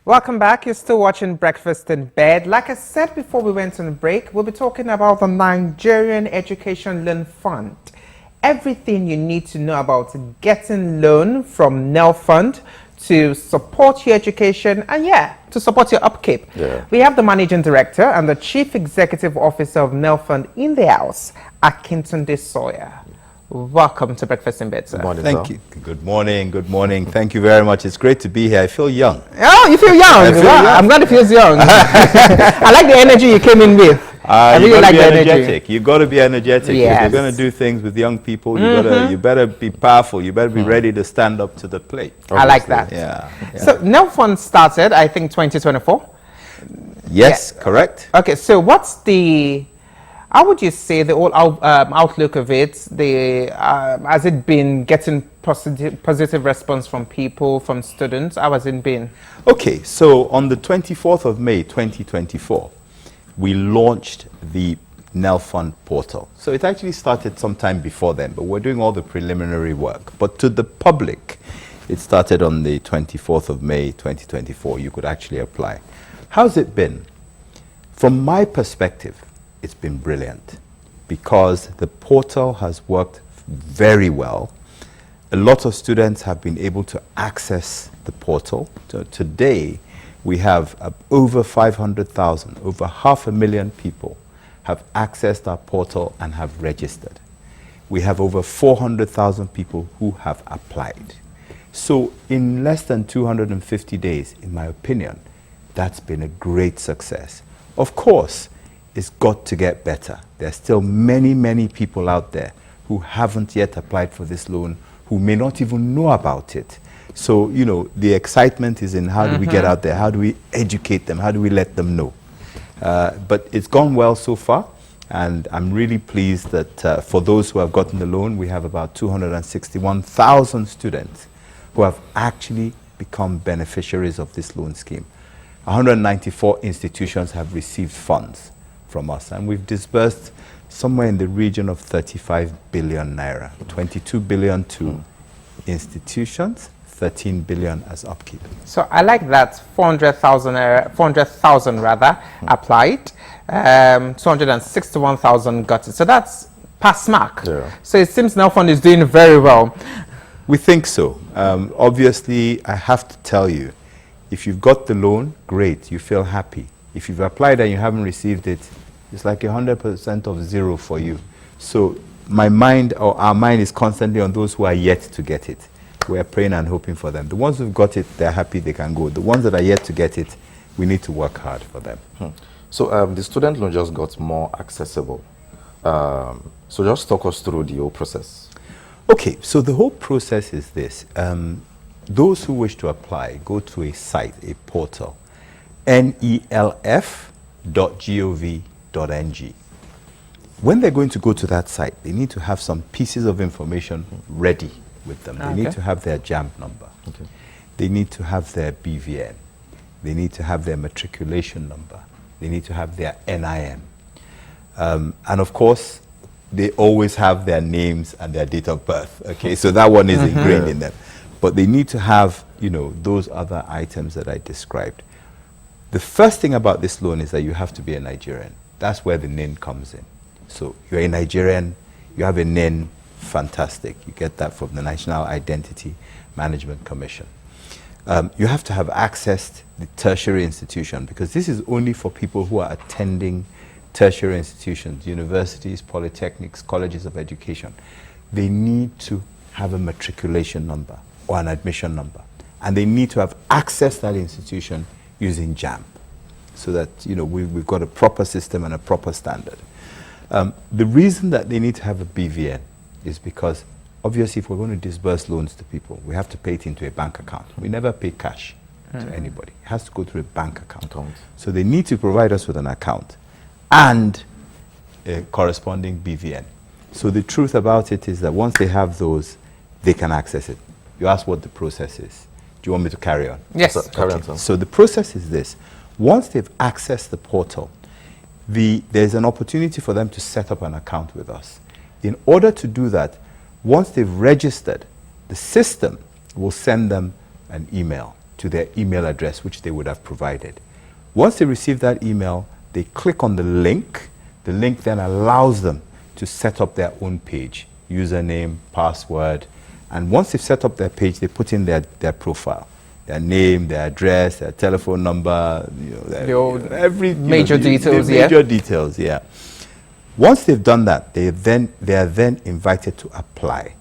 Welcome back. You're still watching Breakfast in Bed. Like I said before we went on break, we'll be talking about the Nigerian Education Loan Fund. Everything you need to know about getting loan from NEL Fund to support your education and to support your upkeep. We have the Managing Director and the Chief Executive Officer of NEL Fund in the house, Akintunde Sawyer. Welcome to Breakfast in Bed, sir. Good morning, Thank you. Good morning. Good morning. Thank you very much. It's great to be here. I feel young. Oh, you feel young? I feel young. I'm glad it feels young. I like the energy you came in with. I really like the energy. You got to be energetic. Yes. If you're going to do things with young people, you better be powerful. You better be ready to stand up to the plate. I like that. Yeah. So NEL Fund started, I think, 2024. Yes, correct. Okay, so what's the, how would you say the whole outlook of it? Has it been getting positive response from people, from students? How has it been? Okay, so on the 24th of May, 2024, we launched the NEL Fund portal. So it actually started sometime before then, but we're doing all the preliminary work. But to the public, it started on the 24th of May, 2024. You could actually apply. How's it been? From my perspective, it's been brilliant because the portal has worked very well. A lot of students have been able to access the portal. So today, we have over 500,000, over 500,000 people have accessed our portal and have registered. We have over 400,000 people who have applied. So in less than 250 days, in my opinion, that's been a great success. Of course, it's got to get better. There's still many, many people out there who haven't yet applied for this loan, who may not even know about it. So, you know, the excitement is in how do we get out there? How do we educate them? How do we let them know? But it's gone well so far. And I'm really pleased that for those who have gotten the loan, we have about 261,000 students who have actually become beneficiaries of this loan scheme. 194 institutions have received funds from us. And we've disbursed somewhere in the region of 35 billion naira, 22 billion to institutions, 13 billion as upkeep. So I like that 400,000 rather applied, 261,000 got it. So that's pass mark. Yeah. So it seems NEL Fund is doing very well. We think so. Obviously, I have to tell you, if you've got the loan, great, you feel happy. If you've applied and you haven't received it, it's like 100% of zero for you. So my mind or our mind is constantly on those who are yet to get it. We're praying and hoping for them. The ones who've got it, they're happy they can go. The ones that are yet to get it, we need to work hard for them. So the student loan just got more accessible. So just talk us through the whole process. Okay, so the whole process is this. Those who wish to apply, go to a site, a portal, nelf.gov.ng. When they're going to go to that site, they need to have some pieces of information ready with them. They need to have their JAMB number. They need to have their BVN. They need to have their matriculation number. They need to have their NIN. And of course, they always have their names and their date of birth. Okay, so that one is ingrained in them. But they need to have, you know, those other items that I described. The first thing about this loan is that you have to be a Nigerian. That's where the NIN comes in. So you're a Nigerian, you have a NIN, fantastic. You get that from the National Identity Management Commission. You have to have access to the tertiary institution because this is only for people who are attending tertiary institutions, universities, polytechnics, colleges of education. They need to have a matriculation number or an admission number. And they need to have accessed that institution using JAMB so that, you know, we've got a proper system and a proper standard. The reason that they need to have a BVN is because obviously if we're going to disburse loans to people, we have to pay it into a bank account. We never pay cash to anybody. It has to go through a bank account. So they need to provide us with an account and a corresponding BVN. So the truth about it is that once they have those, they can access it. You asked what the process is. Do you want me to carry on? Yes. Carry on, sir. So the process is this. Once they've accessed the portal, there's an opportunity for them to set up an account with us. In order to do that, once they've registered, the system will send them an email to their email address, which they would have provided. Once they receive that email, they click on the link. The link then allows them to set up their own page, username, password, and once they've set up their page, they put in their profile, their name, their address, their telephone number, every major details. Major details, yeah. Once they've done that, they are then invited to apply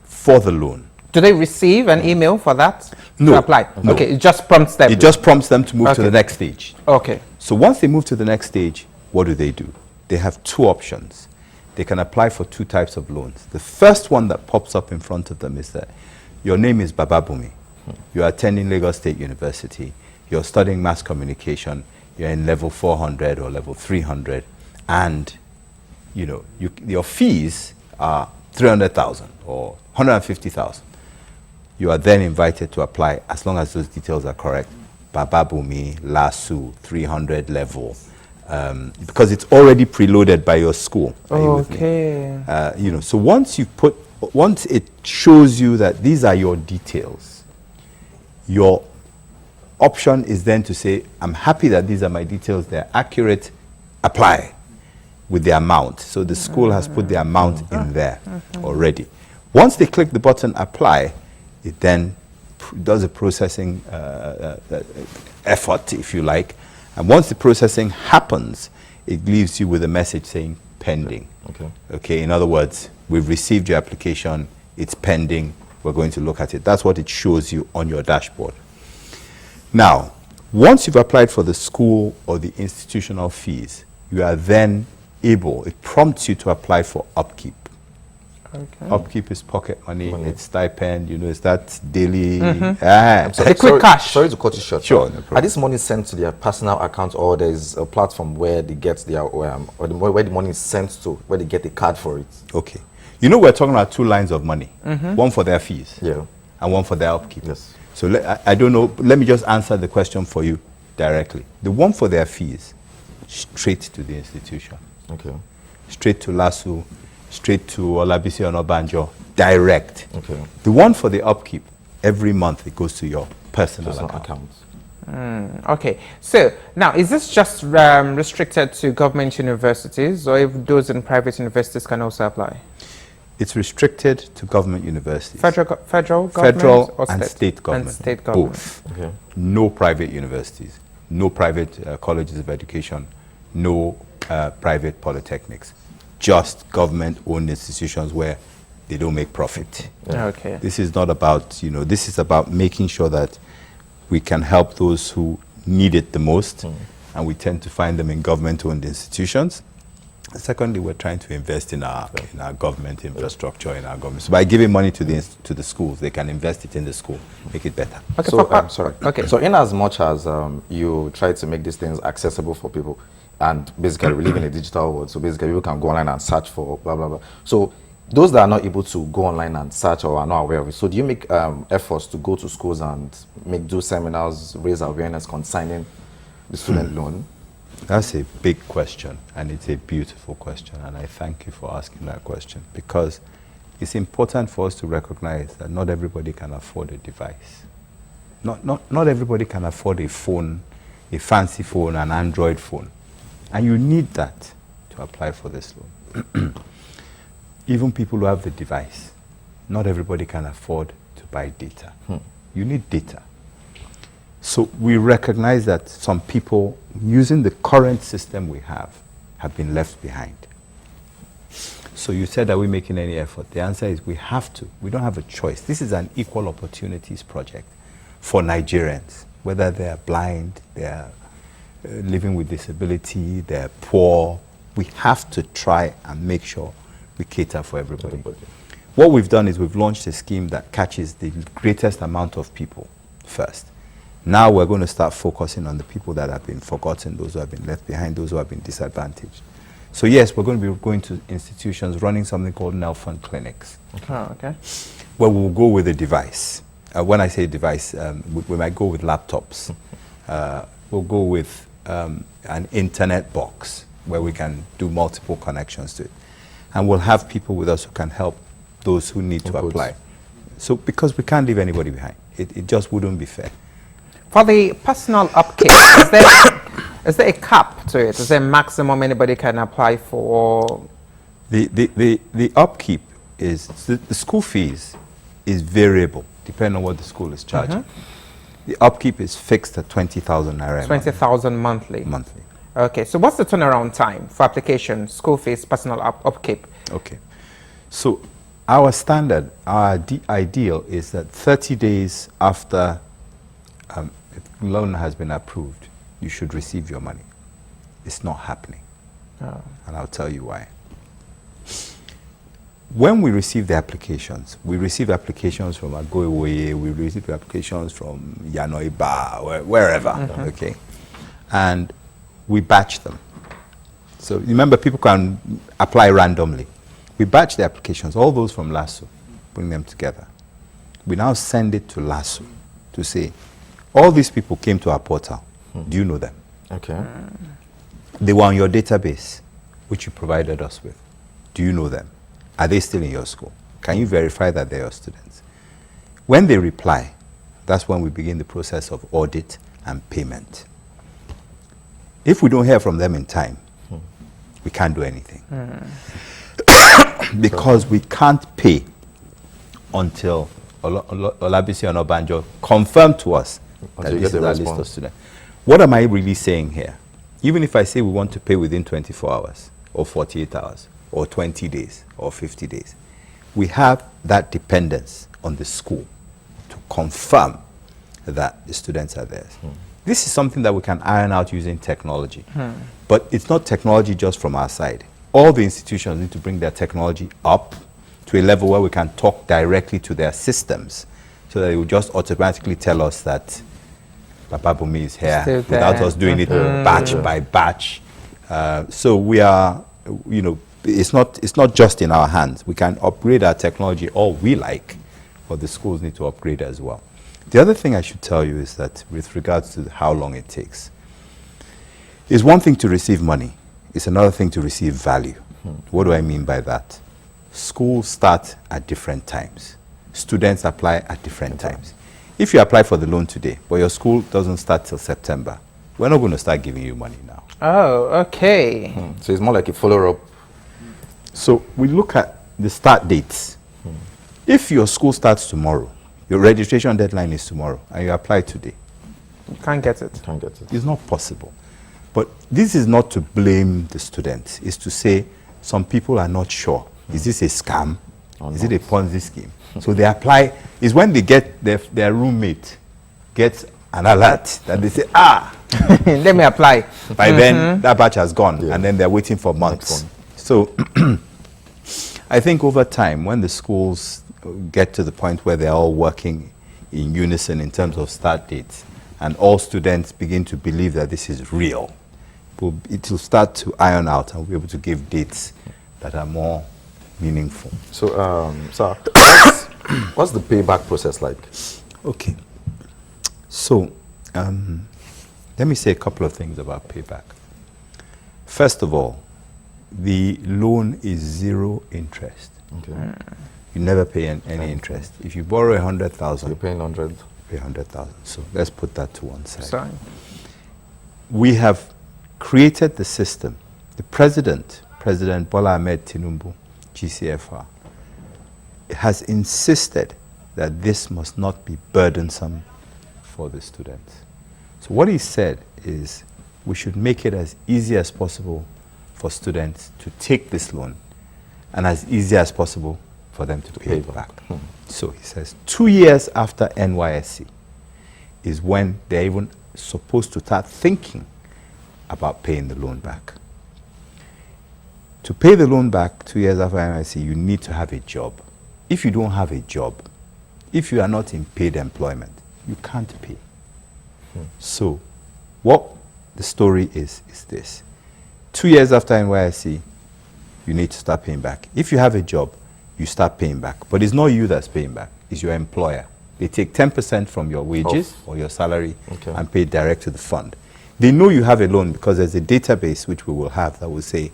for the loan. Do they receive an email for that? No. To apply? No. Okay, it just prompts them. It just prompts them to move to the next stage. Okay. So once they move to the next stage, what do? They have two options. They can apply for two types of loans. The first one that pops up in front of them is that your name is Bababumi. You're attending Lagos State University. You're studying mass communication. You're in level 400 or level 300. And your fees are 300,000 or 150,000. You are then invited to apply as long as those details are correct. Bababumi, LASU, 300 level. Because it's already preloaded by your school. Okay. So once it shows you that these are your details, your option is then to say, I'm happy that these are my details, they're accurate, apply with the amount. So the school has put the amount in there already. Once they click the button apply, it then does a processing effort, if you like. And once the processing happens, it leaves you with a message saying pending. Okay. In other words, we've received your application, it's pending, we're going to look at it. That's what it shows you on your dashboard. Now, once you've applied for the school or the institutional fees, you are then able, it prompts you to apply for upkeep. Okay. Upkeep is pocket money, it's stipend, it's that daily. Quick cash. Sorry to cut you short. Sure. No Are this money sent to their personal account, or there's a platform where they get their, where the money is sent to, where they get a card for it? Okay. We're talking about two lines of money. One for their fees, and one for their upkeep. Yes. So I don't know. Let me just answer the question for you directly. The one for their fees, straight to the institution. Okay. Straight to LASU, straight to Olabisi Onabanjo, direct. Okay. The one for the upkeep, every month it goes to your personal account. Okay. So now, is this just restricted to government universities, or if those in private universities can also apply? It's restricted to government universities. Federal government or and state government. And state government. Both. Okay. No private universities, no private colleges of education, no private polytechnics. Just government-owned institutions where they don't make profit. Okay. This is not about, this is about making sure that we can help those who need it the most, and we tend to find them in government-owned institutions. Secondly, we're trying to invest in our government infrastructure, in our government. So by giving money to the schools, they can invest it in the school, make it better. Okay. So I'm sorry. Okay. So in as much as you try to make these things accessible for people, and basically we live in a digital world, so basically people can go online and search for blah blah blah. So those that are not able to go online and search or are not aware of it, so do you make efforts to go to schools and do seminars, raise awareness concerning the student loan? That's a big question, and it's a beautiful question, and I thank you for asking that question, because it's important for us to recognize that not everybody can afford a device. Not everybody can afford a phone, a fancy phone, an Android phone, and you need that to apply for this loan. Even people who have the device, not everybody can afford to buy data. You need data. So we recognize that some people, using the current system we have been left behind. So you said, are we making any effort? The answer is we have to. We don't have a choice. This is an equal opportunities project for Nigerians, whether they are blind, they are living with disability, they are poor. We have to try and make sure we cater for everybody. What we've done is we've launched a scheme that catches the greatest amount of people first. Now we're going to start focusing on the people that have been forgotten, those who have been left behind, those who have been disadvantaged. So yes, we're going to be going to institutions, running something called NELFund clinics. Okay. Where we'll go with a device. When I say device, we might go with laptops. We'll go with an internet box where we can do multiple connections to it. And we'll have people with us who can help those who need to apply. So because we can't leave anybody behind, it just wouldn't be fair. For the personal upkeep, is there a cap to it? Is there a maximum anybody can apply for? The upkeep is, the school fees is variable depending on what the school is charging. The upkeep is fixed at 20,000 naira. 20,000 monthly. Monthly. Okay, so what's the turnaround time for application, school fees, personal upkeep? Okay, so our standard, our ideal is that 30 days after the loan has been approved, you should receive your money. It's not happening. Oh. And I'll tell you why. When we receive the applications, we receive applications from Agoiwoye, we receive applications from Yanoiba, wherever, okay? And we batch them. So remember, people can apply randomly. We batch the applications, all those from LASSO, bring them together. We now send it to LASSO to say, all these people came to our portal. Do you know them? Okay. They were on your database, which you provided us with. Do you know them? Are they still in your school? Can you verify that they're your students? When they reply, that's when we begin the process of audit and payment. If we don't hear from them in time, we can't do anything. Because we can't pay until Olabisi and Obanjo confirm to us that this is our list of students. What am I really saying here? Even if I say we want to pay within 24 hours, or 48 hours, or 20 days, or 50 days, we have that dependence on the school to confirm that the students are theirs. This is something that we can iron out using technology. But it's not technology just from our side. All the institutions need to bring their technology up to a level where we can talk directly to their systems, so that it will just automatically tell us that Papa Bumi is here without us doing it batch by batch. So we are, you know, it's not just in our hands. We can upgrade our technology all we like, but the schools need to upgrade as well. The other thing I should tell you is that with regards to how long it takes, it's one thing to receive money. It's another thing to receive value. What do I mean by that? Schools start at different times. Students apply at different times. If you apply for the loan today, but your school doesn't start till September, we're not going to start giving you money now. Oh, okay. So it's more like a follow-up. So we look at the start dates. If your school starts tomorrow, your registration deadline is tomorrow, and you apply today, You can't get it. Can't get it. it's not possible. But this is not to blame the students. It's to say some people are not sure. Is this a scam? Is it a Ponzi scheme? So they apply. It's when they get their roommate gets an alert that they say, Let me apply. by then that batch has gone, and then they're waiting for months. So I think over time, when the schools get to the point where they're all working in unison in terms of start dates, and all students begin to believe that this is real, it will start to iron out, and we'll be able to give dates that are more meaningful. So, sir, what's the payback process like? Okay. So, let me say a couple of things about payback. First of all, the loan is 0 interest. Okay. You never pay any interest. If you borrow 100,000, You're paying 100. pay 100,000. So let's put that to one side. Sorry. We have created the system. The President Bola Ahmed Tinubu, GCFR, has insisted that this must not be burdensome for the students. So what he said is we should make it as easy as possible for students to take this loan, and as easy as possible for them to pay it back. So he says 2 years after NYSC is when they're even supposed to start thinking about paying the loan back. To pay the loan back 2 years after NYSC, you need to have a job. If you don't have a job, if you are not in paid employment, you can't pay. So what the story is this. 2 years after NYSC, you need to start paying back. If you have a job, you start paying back. But it's not you that's paying back, it's your employer. They take 10% from your wages or your salary and pay it direct to the fund. They know you have a loan because there's a database which we will have that will say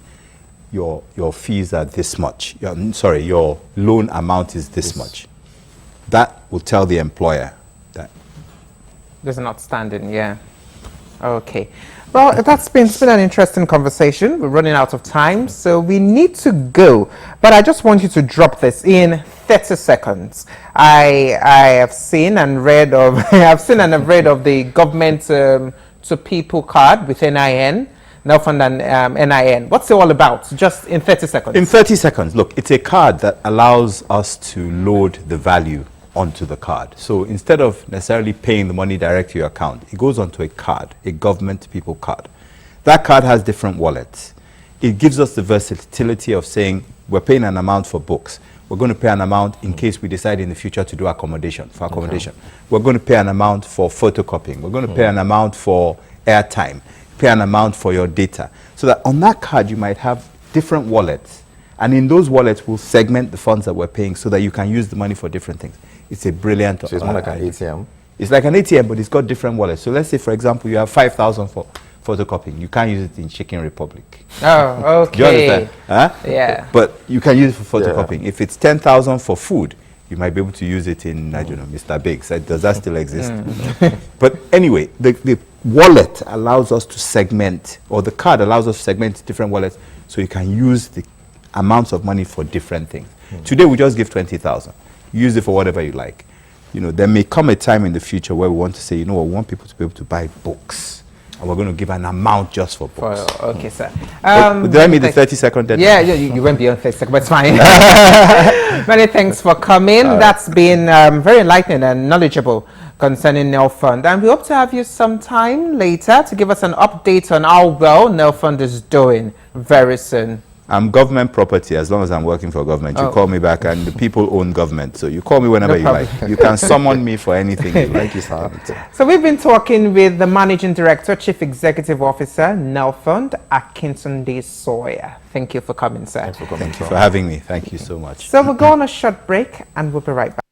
your fees are this much. Your loan amount is this much. that will tell the employer that. There's an outstanding, yeah. Okay. Well, it's been an interesting conversation. We're running out of time, so we need to go. But I just want you to drop this in 30 seconds. I have seen and read of I've read of the government to people card with NIN, Nelfund and NIN. What's it all about? Just in 30 seconds. In 30 seconds, look, it's a card that allows us to load the value onto the card. So instead of necessarily paying the money direct to your account, it goes onto a card, a government people card. That card has different wallets. It gives us the versatility of saying we're paying an amount for books. We're going to pay an amount in case we decide in the future to do accommodation. We're going to pay an amount for photocopying. We're going to pay an amount for airtime, pay an amount for your data. So that on that card you might have different wallets. And in those wallets we'll segment the funds that we're paying so that you can use the money for different things. It's a brilliant. So it's more like an ATM. It's like an ATM, but it's got different wallets. So let's say, for example, you have 5,000 for photocopying. You can't use it in Chicken Republic. Oh, okay. Do you understand? Huh? Yeah. But you can use it for photocopying. Yeah. If it's 10,000 for food, you might be able to use it in, I don't know, Mr. Biggs. Does that still exist? But anyway, the wallet allows us to segment, or the card allows us to segment different wallets so you can use the amounts of money for different things. Today we just give 20,000. Use it for whatever you like. You know, there may come a time in the future where we want to say, you know what, we want people to be able to buy books. And we're going to give an amount just for books. Okay, sir. Did I meet the 30-second deadline? Yeah, you went beyond 30 seconds, but it's fine. Many thanks for coming. That's been very enlightening and knowledgeable concerning Nelfund. And we hope to have you sometime later to give us an update on how well Nelfund is doing very soon. I'm government property as long as I'm working for government. You call me back, and the people own government. So you call me whenever you like. You can summon me for anything you like. So we've been talking with the Managing Director, Chief Executive Officer, Nelfund, Akintunde Sawyer. Thank you for coming, sir. Thank you for having me. Thank you so much. So we'll go on a short break and we'll be right back.